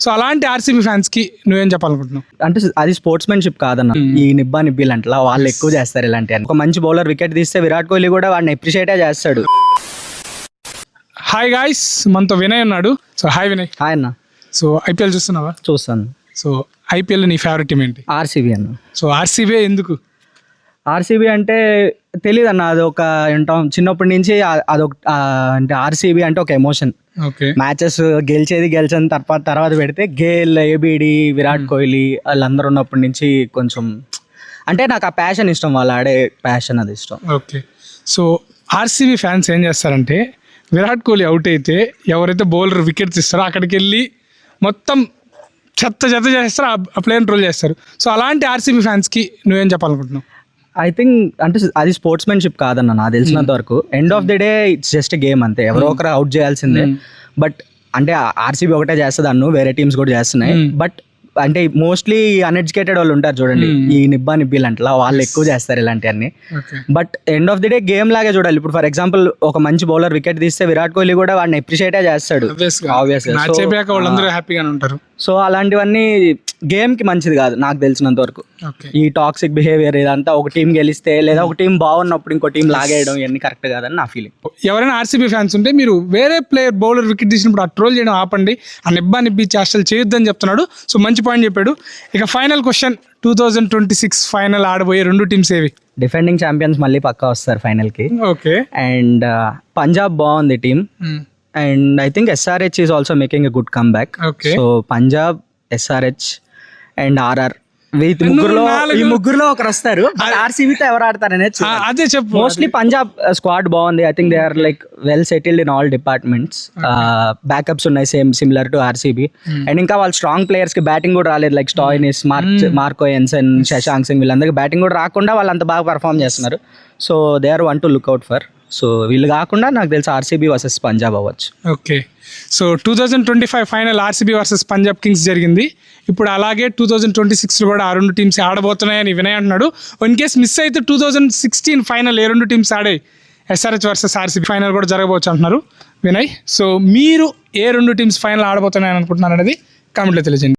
So అలాంటి RCB ఫ్యాన్స్కి నువ్వేం చెప్పాలనుకుంటున్నావు? అంటే అది స్పోర్ట్స్మెన్షిప్ కాదన్న. ఈ నిబ్బిలు అంటే వాళ్ళు ఎక్కువ చేస్తారు ఇలాంటి. ఒక మంచి బౌలర్ వికెట్ తీస్తే విరాట్ కోహ్లీ కూడా వాడిని అప్రిషియేటే చేస్తాడు. హాయ్ గాయ్స్, మనతో వినయ్ ఉన్నాడు. So hi Vinay. హాయ్ అన్న. సో ఐపీఎల్ చూస్తున్నావా? చూస్తాను. సో ఐపీఎల్ నీ ఫేవరెట్ టీం ఏంటి? ఆర్సీబీ అన్న. సో ఆర్సీబీ ఎందుకు? ఆర్సీబీ అంటే తెలియదు అన్న, అదొక ఏంటాం చిన్నప్పటి నుంచి అదొక అంటే ఆర్సీబీ అంటే ఒక ఎమోషన్. ఓకే, మ్యాచెస్ గెలిచిన తర్వాత పెడితే గేల్, ఏబిడి, విరాట్ కోహ్లీ వాళ్ళందరూ ఉన్నప్పటి నుంచి కొంచెం అంటే నాకు ఆ ప్యాషన్ ఇష్టం, వాళ్ళు ఆడే ప్యాషన్ అది ఇష్టం. ఓకే, సో ఆర్సీబీ ఫ్యాన్స్ ఏం చేస్తారంటే విరాట్ కోహ్లీ అవుట్ అయితే ఎవరైతే బౌలర్ వికెట్స్ ఇస్తారో అక్కడికి వెళ్ళి మొత్తం చెత్త చేస్తారు, ఆ ప్లేయర్ ట్రోల్ చేస్తారు. సో అలాంటి ఆర్సీబీ ఫ్యాన్స్కి నువ్వేం చెప్పాలనుకుంటున్నావు? ఐ థింక్ అంటే అది స్పోర్ట్స్మెన్షిప్ కాదన్న నాకు తెలిసినంత వరకు. End of the day it's just game అంతే, ఎవరో ఒకరు అవుట్ చేయాల్సిందే. బట్ అంటే ఆర్సీబీ ఒకటే చేస్తుంది అన్ను, వేరే టీమ్స్ కూడా చేస్తున్నాయి. బట్ అంటే మోస్ట్లీ అన్ఎడ్యుకేటెడ్ వాళ్ళు ఉంటారు చూడండి, ఈ నిబ్బిలు అంటే వాళ్ళు ఎక్కువ చేస్తారు ఇలాంటివన్నీ. But end of the day game లాగే చూడాలి. ఇప్పుడు ఫర్ ఎగ్జాంపుల్ ఒక మంచి బౌలర్ వికెట్ తీస్తే విరాట్ కోహ్లీ కూడా వాడిని అప్రిషియేటే చేస్తాడు. సో అలాంటివన్నీ గేమ్ కి మంచిది కాదు నాకు తెలిసినంత వరకు. ఈ టాక్సిక్ బిహేవియర్ ఇదంతా ఒక టీం గెలిస్తే లేదా ఒక టీం బాగున్నప్పుడు ఇంకో టీం లాగేయడం ఇవన్నీ కరెక్ట్ కాదని నా ఫీలింగ్. ఎవరైనా ఆర్సీబీ ఫ్యాన్స్ ఉంటే మీరు వేరే ప్లేయర్ బౌలర్ వికెట్ తీసినప్పుడు ఆ ట్రోల్ చేయడం ఆపండి, ఆ నిబ్బి చేష్టలు చేయొద్దని చెప్తున్నాడు. సో మంచి పాయింట్ చెప్పాడు. ఇక ఫైనల్ క్వశ్చన్, 2026 ఫైనల్ ఆడబోయే రెండు టీమ్స్ ఏవి? డిఫెండింగ్ ఛాంపియన్స్ మళ్ళీ పక్కా వస్తారు ఫైనల్ కి. ఓకే, అండ్ పంజాబ్ బాగుంది team. And I think SRH is also making a good comeback. So Punjab, SRH and RR, ఈ ముగ్గురులో ఒకరు వస్తారు. ఆర్సీబీతో ఎవరు ఆడతారనేది అదే చెప్పు. మోస్ట్లీ పంజాబ్ స్క్వాడ్ బాగుంది. I think they are like well settled in all departments. Backups ఉన్నాయి సిమిలర్ టు ఆర్సీబీ. అండ్ ఇంకా వాళ్ళు స్ట్రాంగ్ ప్లేయర్స్ కి బ్యాటింగ్ కూడా రాలేదు, like Stoinis, Marco Jansen, Shashank Singh, వీళ్ళందరికీ బ్యాటింగ్ కూడా రాకుండా వాళ్ళు అంత బాగా పర్ఫామ్ చేస్తున్నారు. So they are one to look out for. So వీళ్ళు కాకుండా నాకు తెలిసి ఆర్సీబీ వర్సెస్ పంజాబ్ అవ్వచ్చు. Okay, so 2025 final RCB versus Punjab kings జరిగింది. ఇప్పుడు అలాగే 2026లో కూడా ఆ రెండు టీమ్స్ ఆడబోతున్నాయని వినయ్ అంటున్నాడు. ఇన్ కేస్ మిస్ అయితే 2016 ఫైనల్ ఏ రెండు టీమ్స్ ఆడే ఎస్ఆర్హెచ్ వర్సెస్ ఆర్సీబీ ఫైనల్ కూడా జరగబోచ్చు అంటున్నారు వినయ్. సో మీరు ఏ రెండు టీమ్స్ ఫైనల్ ఆడబోతున్నాయని అనుకుంటున్నారు అనేది కామెంట్లో తెలియజేయండి.